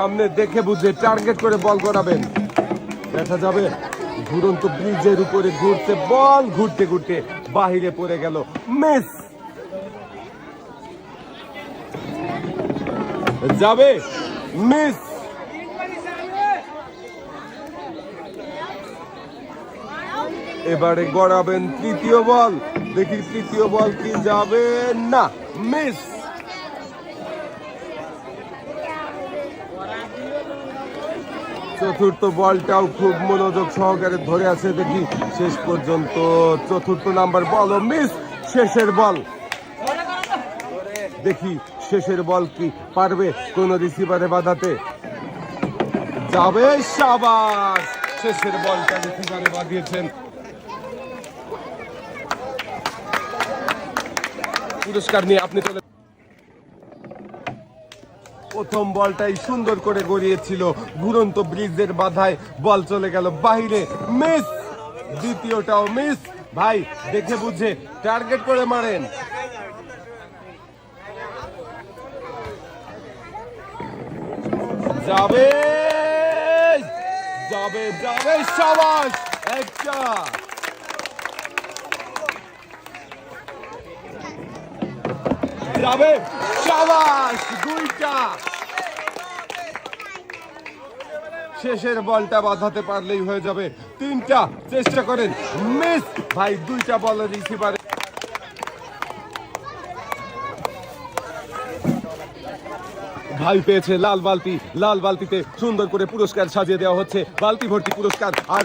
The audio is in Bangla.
সামনে দেখে বুঝে টার্গেট করে বল করাবেন। দেখা যাবে ঘুরন্ত ব্রিজের উপরে ঘুরছে বল, ঘুরতে ঘুরতে বাহিরে পড়ে গেল, মিস। যাবে, মিস। এবারে গড়াবেন তৃতীয় বল, দেখি তৃতীয় বল কি যাবে, না, মিস। চতুর্থ বলটাও খুব মনোযোগ সহকারে ধরে আছে, দেখি শেষ পর্যন্ত চতুর্থ নাম্বার বল মিস। শেষের বল, দেখি শেষের বল কি পারবে কোন রিসিভারে বাঁধাতে। যাবে, শাবাশ, শেষের বলটা রিসিভারে বাঁধিয়েছেন। পুরস্কার নিয়ে আপনি চলে। প্রথম বলটাই সুন্দর করে গড়িয়েছিল, ঘুরন্ত ব্রিজের বাধায় বল চলে গেল বাহিরে, মিস। দ্বিতীয়টাও মিস। ভাই দেখে বুঝে টার্গেট করে মারেন। যাবে, যাবে, যাবে, শাবাশ, একটা। যাবে, শাবাশ, দুইটা। শেষের বলটা বাঁধাতে পারলেই হয়ে যাবে তিনটা। চেষ্টা করেন, মিস। ভাই দুইটা বল রিসিভারে। ভাই পেয়েছে লাল বালতি, লাল বালতিতে সুন্দর করে পুরস্কার সাজিয়ে দেওয়া হচ্ছে, বালতি ভর্তি পুরস্কার। আর